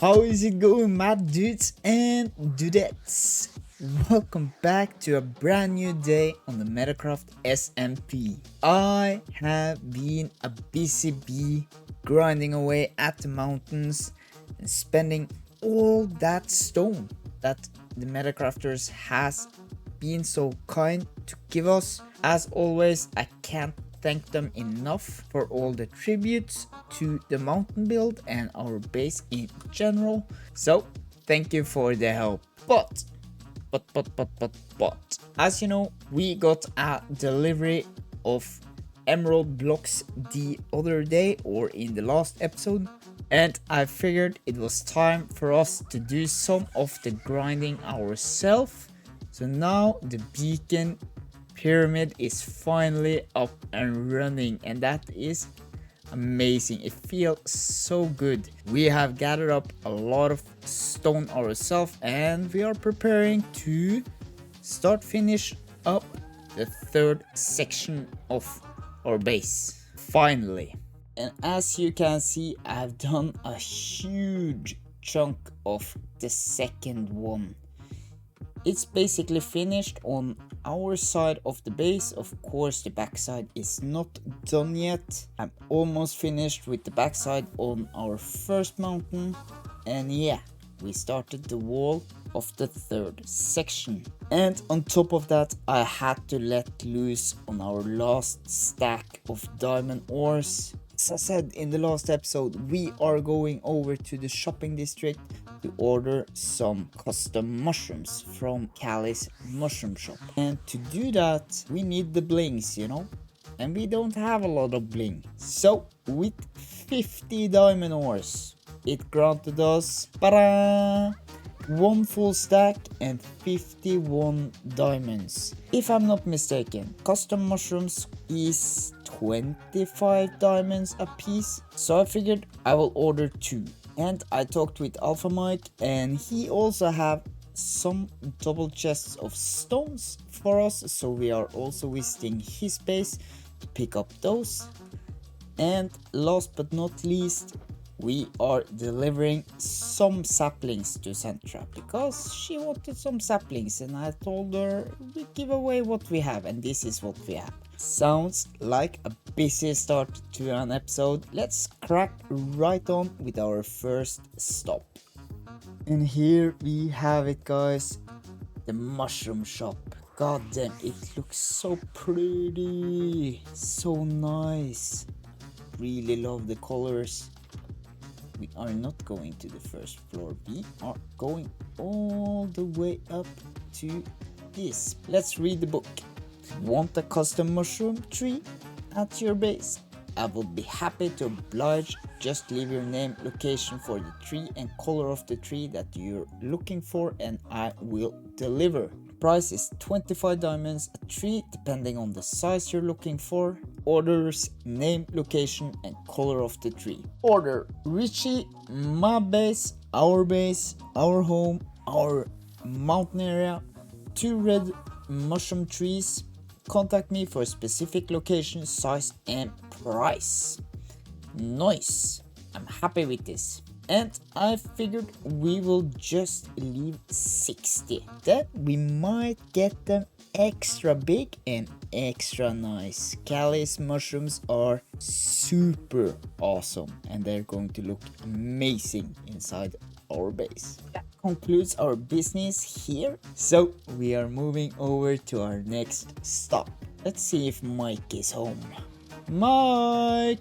How is it going, mad dudes and dudettes? Welcome back to a brand new day on the Metacraft SMP. I have been a busy bee grinding away at the mountains and spending all that stone that the Metacrafters has been so kind to give us. As always, I can't thank them enough for all the tributes to the mountain build and our base in general. So thank you for the help. But as you know, we got a delivery of emerald blocks the other day, or in the last episode, and I figured it was time for us to do some of the grinding ourselves. So now the beacon pyramid is finally up and running, and that is amazing. It feels so good. We have gathered up a lot of stone ourselves, and we are preparing to finish up the third section of our base finally. And as you can see, I've done a huge chunk of the second one. It's basically finished on our side of the base. Of course, the backside is not done yet. I'm almost finished with the backside on our first mountain. And yeah, we started the wall of the third section. And on top of that, I had to let loose on our last stack of diamond ores. As I said in the last episode, we are going over to the shopping district to order some custom mushrooms from Cali's mushroom shop. And to do that, we need the blings, you know? And we don't have a lot of bling. So with 50 diamond ores, it granted us one full stack and 51 diamonds. If I'm not mistaken, custom mushrooms is 25 diamonds a piece, so I figured I will order 2. And I talked with Alpha Mike, and he also have some double chests of stones for us, so we are also visiting his base to pick up those. And last but not least, we are delivering some saplings to Centra because she wanted some saplings, and I told her we give away what we have, and this is what we have. Sounds like a busy start to an episode. Let's crack right on with our first stop. And here we have it, guys. The mushroom shop. God damn, it looks so pretty. So nice. Really love the colors. We are not going to the first floor. We are going all the way up to this. Let's read the book. Want a custom mushroom tree at your base? I will be happy to oblige. Just leave your name, location for the tree, and color of the tree that you're looking for, and I will deliver. Price is 25 diamonds a tree, depending on the size you're looking for. Orders, name, location, and color of the tree. Order Richie, my base, our home, our mountain area, 2 red mushroom trees. Contact me for a specific location, size, and price. Nice. I'm happy with this. And I figured we will just leave 60. Then we might get them extra big and extra nice. Cali's mushrooms are super awesome, and they're going to look amazing inside our base. That concludes our business here. So we are moving over to our next stop. Let's see if Mike is home. Mike!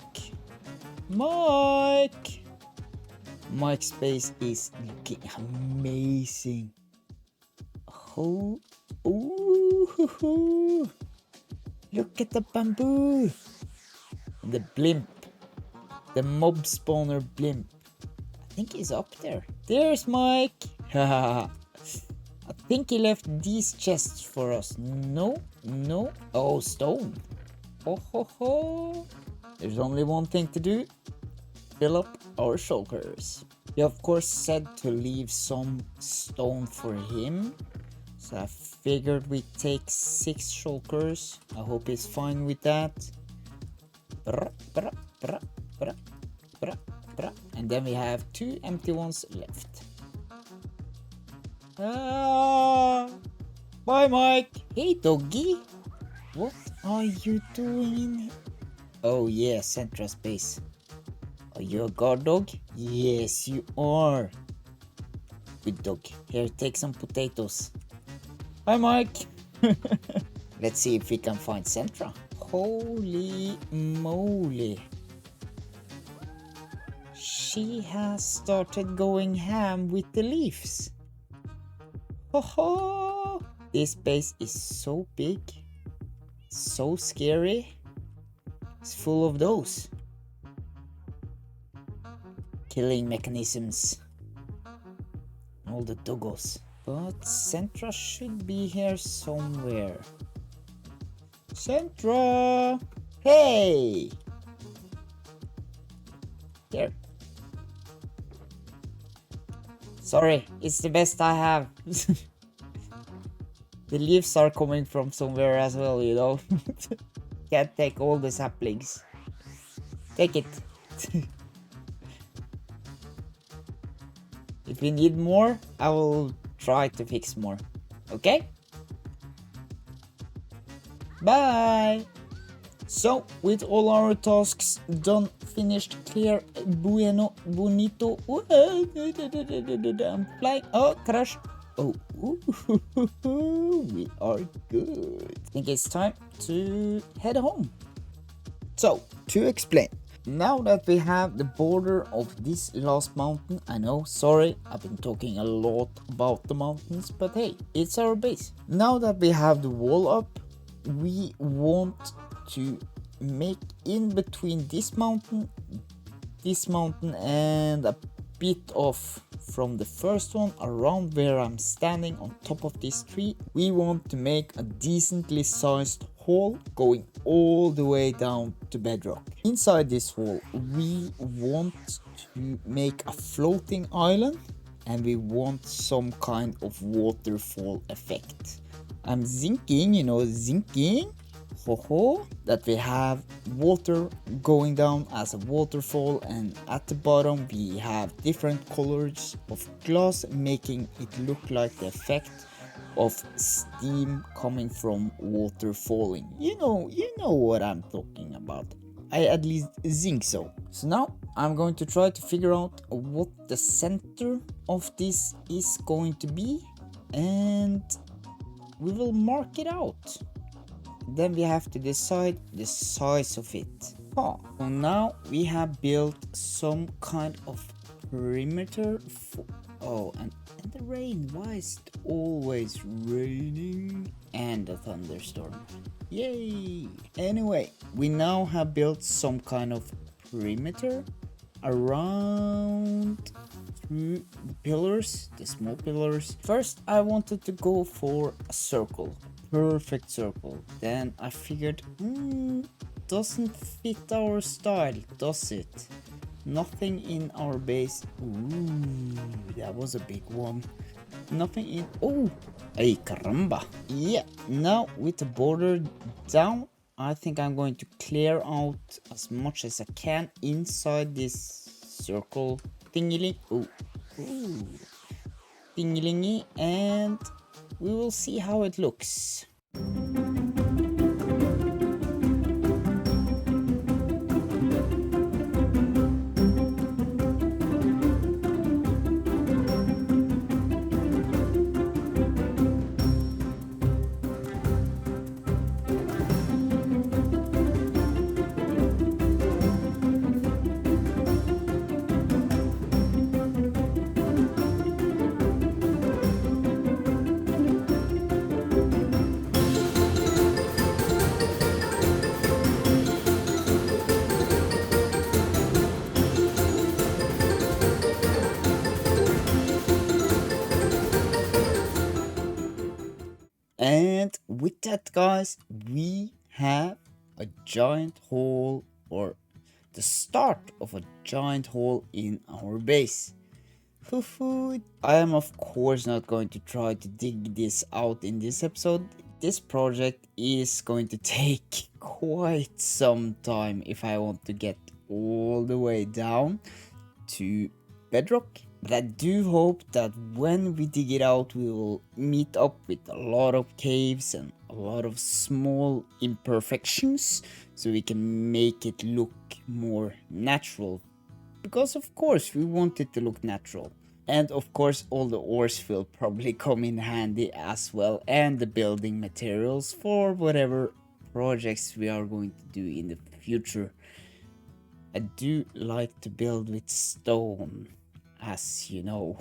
Mike's base is looking amazing. Oh, ooh, look at the bamboo. The blimp. The mob spawner blimp. I think he's up there. There's Mike. I think he left these chests for us. No. Oh, stone. Ho. There's only one thing to do. Fill up our shulkers. We of course said to leave some stone for him, so I figured we'd take 6 shulkers. I hope he's fine with that. And And then we have 2 empty ones left. Ah, bye, Mike. Hey, doggy. What are you doing? Oh, yeah, Central Space. Are you a guard dog? Yes, you are. Good dog. Here, take some potatoes. Hi, Mike. Let's see if we can find Centra. Holy moly. She has started going ham with the leaves. Ho ho! This base is so big, so scary. It's full of those killing mechanisms. All the doggos. But Centra should be here somewhere. Centra! Hey! Here. Sorry, it's the best I have. The leaves are coming from somewhere as well, you know. Can't take all the saplings. Take it. If we need more, I will try to fix more. Okay? Bye! So, with all our tasks done, finished, clear, bueno, bonito. I'm flying. Oh, crash. Oh, we are good. I think it's time to head home. So, to explain. Now that we have the border of this last mountain, I know, sorry, I've been talking a lot about the mountains, but hey, it's our base. Now that we have the wall up, we want to make in between this mountain and a bit off from the first one around where I'm standing on top of this tree. We want to make a decently sized hole going all the way down to bedrock. Inside this hole we want to make a floating island and we want some kind of waterfall effect. I'm thinking, that we have water going down as a waterfall, and at the bottom we have different colors of glass making it look like the effect of steam coming from water falling. You know what I'm talking about. I at least think so. So now I'm going to try to figure out what the center of this is going to be, and we will mark it out. Then we have to decide the size of it. So now we have built some kind of perimeter for... Oh, and the rain. Why is it always raining? And a thunderstorm. Yay! Anyway, we now have built some kind of perimeter around through the pillars, the small pillars. First, I wanted to go for a circle. Perfect circle. Then I figured, doesn't fit our style, does it? Nothing in our base. Ooh, that was a big one. Nothing in... Oh, ay caramba. Yeah, now with the border down, I think I'm going to clear out as much as I can inside this circle thingy. Oh, thingy, and we will see how it looks. And with that, guys, we have a giant hole, or the start of a giant hole in our base. I am of course not going to try to dig this out in this episode. This project is going to take quite some time if I want to get all the way down to bedrock. But I do hope that when we dig it out, we will meet up with a lot of caves and a lot of small imperfections, so we can make it look more natural. Because of course we want it to look natural. And of course all the ores will probably come in handy as well, and the building materials for whatever projects we are going to do in the future. I do like to build with stone, as you know.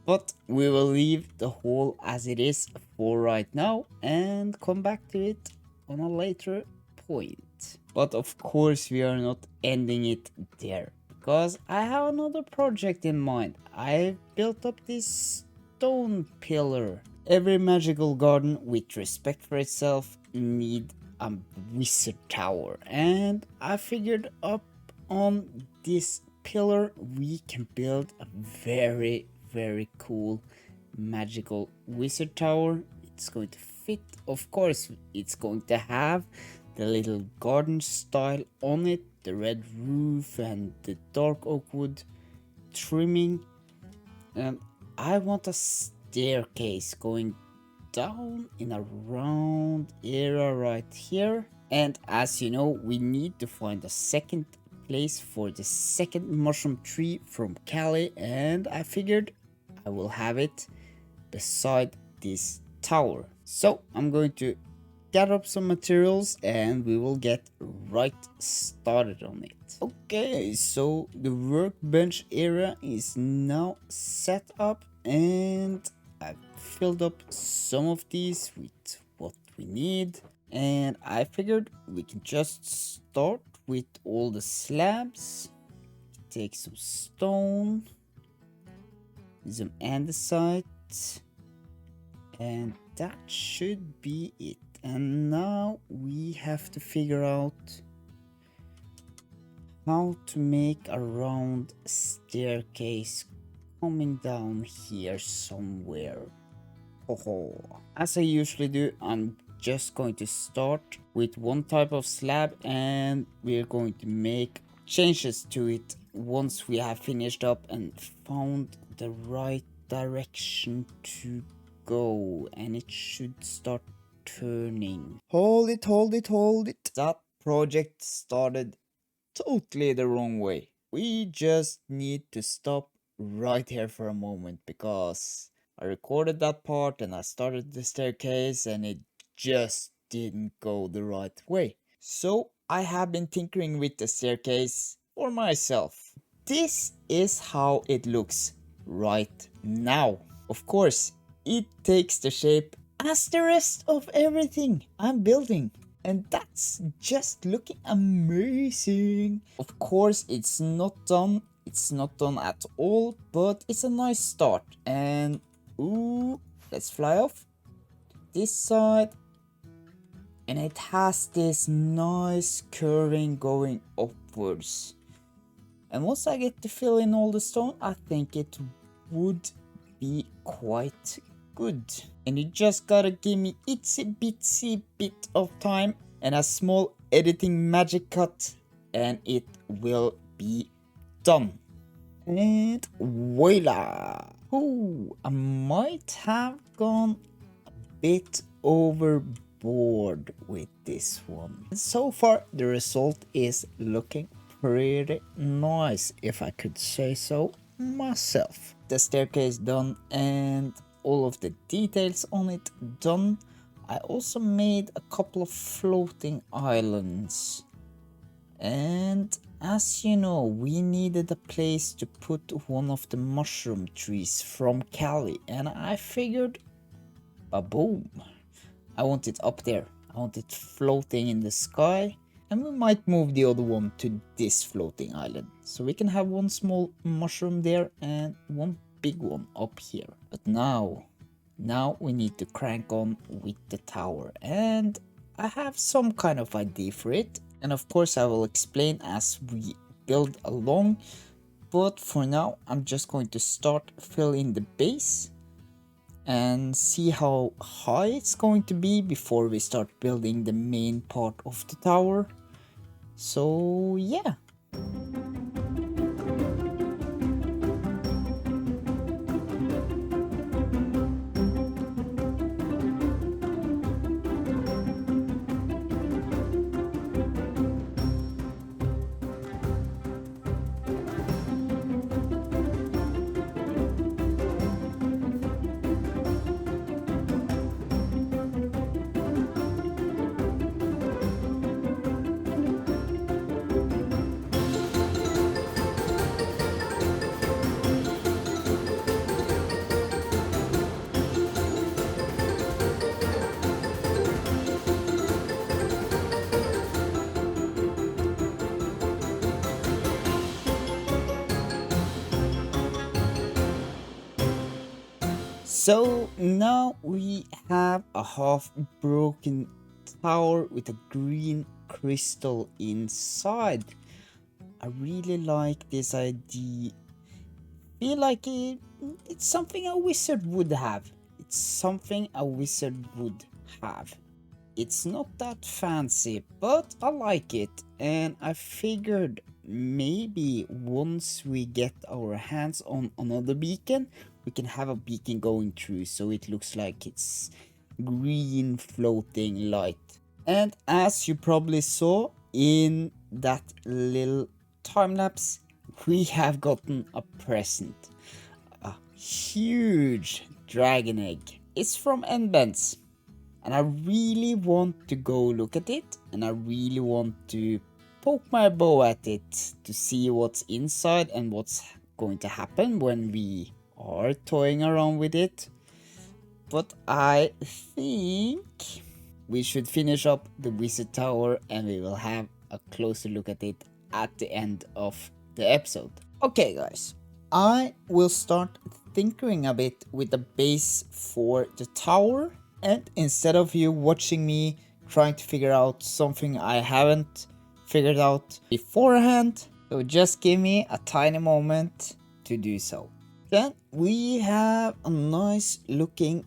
But we will leave the hole as it is for right now and come back to it on a later point. But of course we are not ending it there, because I have another project in mind. I built up this stone pillar. Every magical garden with respect for itself need a wizard tower, and I figured up on this pillar we can build a very cool magical wizard tower. It's going to fit, of course. It's going to have the little garden style on it, the red roof and the dark oak wood trimming, and I want a staircase going down in a round area right here. And as you know, we need to find a second place for the second mushroom tree from Cali, and I figured I will have it beside this tower. So I'm going to gather up some materials and we will get right started on it. Okay, so the workbench area is now set up, and I've filled up some of these with what we need, and I figured we can just start with all the slabs. Take some stone, some andesite, and that should be it. And now we have to figure out how to make a round staircase coming down here somewhere. As I usually do, I'm just going to start with one type of slab, and we're going to make changes to it once we have finished up and found the right direction to go, and it should start turning. Hold it. That project started totally the wrong way. We just need to stop right here for a moment, because I recorded that part and I started the staircase and it just didn't go the right way. So I have been tinkering with the staircase for myself. This is how it looks right now. Of course, it takes the shape as the rest of everything I'm building, and that's just looking amazing. Of course, it's not done at all, but it's a nice start. And ooh, let's fly off this side, and it has this nice curving going upwards. And once I get to fill in all the stone, I think it would be quite good. And you just gotta give me itsy bitsy bit of time and a small editing magic cut, and it will be done. And voila! Oh, I might have gone a bit overboard with this one. And so far the result is looking pretty nice, if I could say so myself. The staircase done and all of the details on it done. I also made a couple of floating islands, and as you know, we needed a place to put one of the mushroom trees from Cali, and I figured, boom, I want it up there. I want it floating in the sky, and we might move the other one to this floating island, so we can have one small mushroom there and one big one up here. But now we need to crank on with the tower, and I have some kind of idea for it, and of course I will explain as we build along. But for now I'm just going to start filling the base and see how high it's going to be before we start building the main part of the tower. So yeah. So now we have a half broken tower with a green crystal inside. I really like this idea. Feel like it's something a wizard would have. It's something a wizard would have. It's not that fancy, but I like it, and I figured maybe once we get our hands on another beacon, we can have a beacon going through so it looks like it's green floating light. And as you probably saw in that little time lapse, we have gotten a present. A huge dragon egg. It's from Nbens. And I really want to go look at it, and I really want to poke my bow at it to see what's inside and what's going to happen when we are toying around with it. But I think we should finish up the wizard tower and we will have a closer look at it at the end of the episode. Okay guys, I will start tinkering a bit with the base for the tower. And instead of you watching me trying to figure out something I haven't figured out beforehand, so just give me a tiny moment to do so. Then we have a nice looking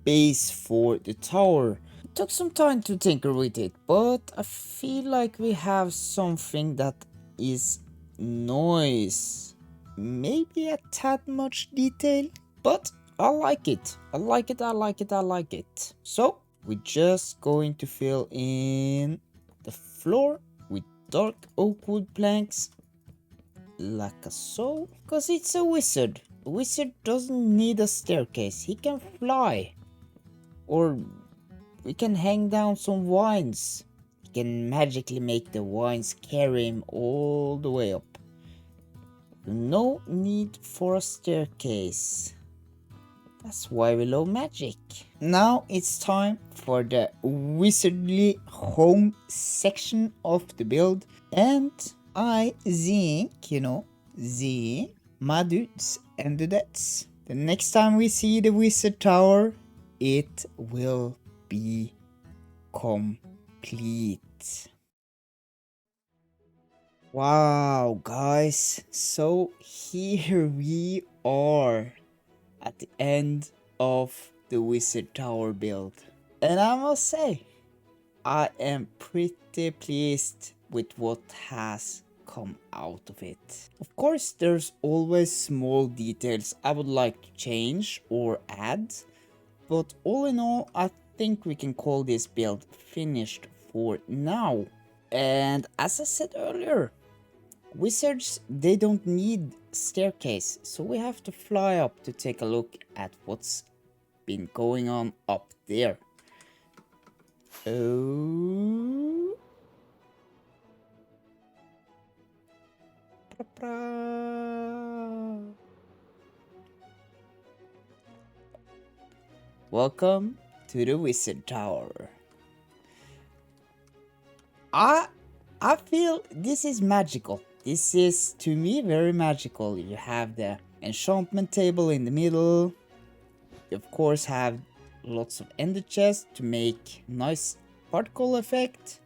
base for the tower. It took some time to tinker with it, but I feel like we have something that is nice. Maybe a tad much detail, but I like it. I like it, I like it, I like it. So we're just going to fill in the floor with dark oak wood planks like so, because it's a wizard. A wizard doesn't need a staircase, he can fly. Or we can hang down some vines. He can magically make the vines carry him all the way up. No need for a staircase. That's why we love magic. Now it's time for the wizardly home section of the build. And I think, my dudes and dudettes, the next time we see the wizard tower, it will be complete. Wow, guys. So here we are at the end of the wizard tower build, and I must say I am pretty pleased with what has come out of it. Of course there's always small details I would like to change or add, but all in all I think we can call this build finished for now. And as I said earlier, wizards, they don't need staircase, so we have to fly up to take a look at what's been going on up there. Oh. Welcome to the wizard tower. I feel this is magical. This is, to me, very magical. You have the enchantment table in the middle. You of course have lots of ender chests to make nice particle effect.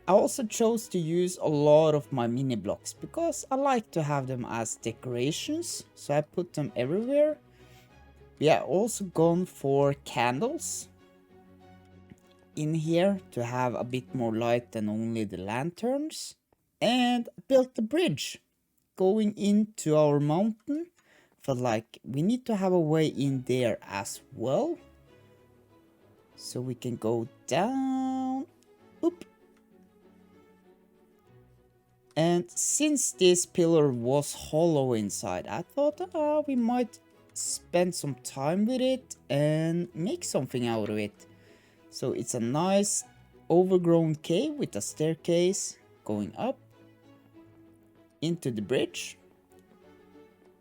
I also chose to use a lot of my mini blocks because I like to have them as decorations, so I put them everywhere. We have also gone for candles in here to have a bit more light than only the lanterns. And built the bridge going into our mountain. Felt like we need to have a way in there as well, so we can go down. Oop. And since this pillar was hollow inside, I thought we might spend some time with it and make something out of it. So it's a nice overgrown cave with a staircase going up into the bridge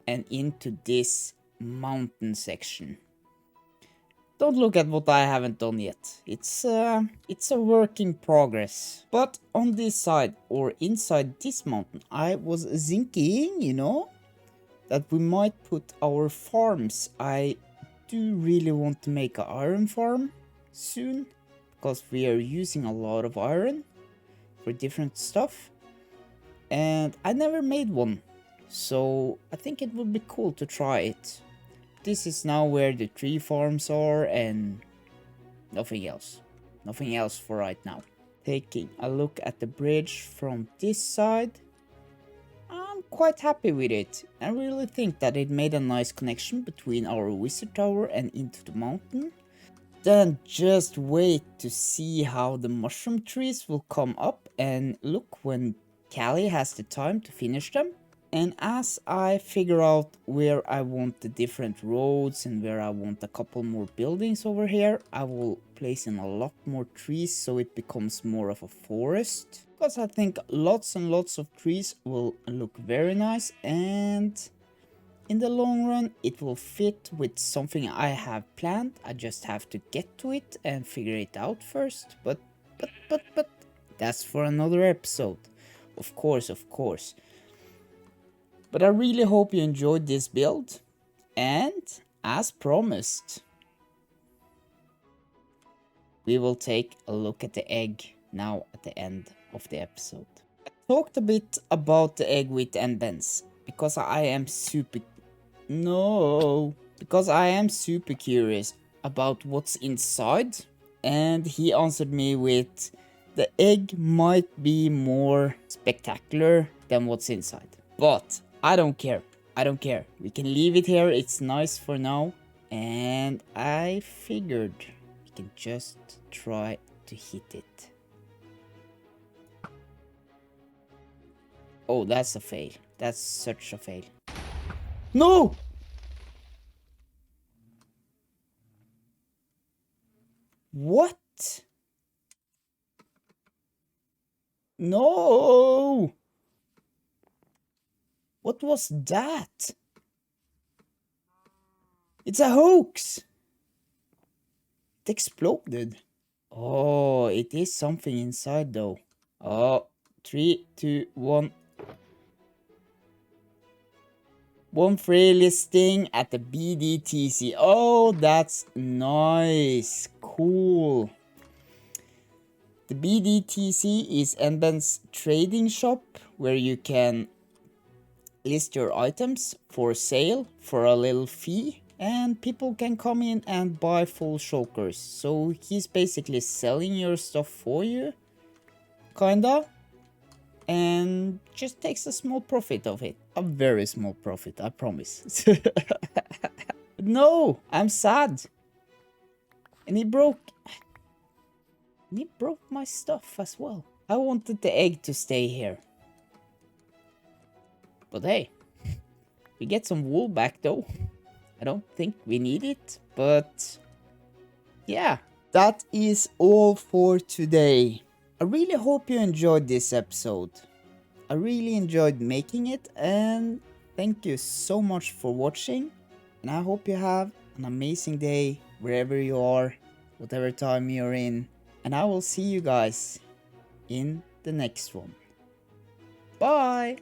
and into this mountain section. Don't look at what I haven't done yet. It's a work in progress. But on this side, or inside this mountain, I was thinking, that we might put our farms. I do really want to make an iron farm soon, because we are using a lot of iron for different stuff, and I never made one, so I think it would be cool to try it. This is now where the tree farms are, and nothing else for right now. Taking a look at the bridge from this side, I'm quite happy with it. I really think that it made a nice connection between our wizard tower and into the mountain. Then just wait to see how the mushroom trees will come up, and look when Callie has the time to finish them. And as I figure out where I want the different roads and where I want a couple more buildings over here, I will place in a lot more trees so it becomes more of a forest. Because I think lots and lots of trees will look very nice, and in the long run it will fit with something I have planned. I just have to get to it and figure it out first. But that's for another episode. Of course. But I really hope you enjoyed this build, and as promised, we will take a look at the egg now at the end of the episode. I talked a bit about the egg with Enbens because I am super curious about what's inside, and he answered me with the egg might be more spectacular than what's inside. But I don't care. We can leave it here. It's nice for now. And I figured we can just try to hit it. Oh, that's a fail. That's such a fail. No! What? No! What was that? It's a hoax! It exploded. Oh, it is something inside though. Oh, 3, 2, 1. One free listing at the BDTC. Oh, that's nice. Cool. The BDTC is Enben's trading shop where you can list your items for sale for a little fee, and people can come in and buy full shulkers. So he's basically selling your stuff for you, kinda, and just takes a small profit of it. A very small profit, I promise. No, I'm sad. And he broke my stuff as well. I wanted the egg to stay here. But hey, we get some wool back though. I don't think we need it, but yeah. That is all for today. I really hope you enjoyed this episode. I really enjoyed making it, and thank you so much for watching. And I hope you have an amazing day wherever you are, whatever time you're in. And I will see you guys in the next one. Bye!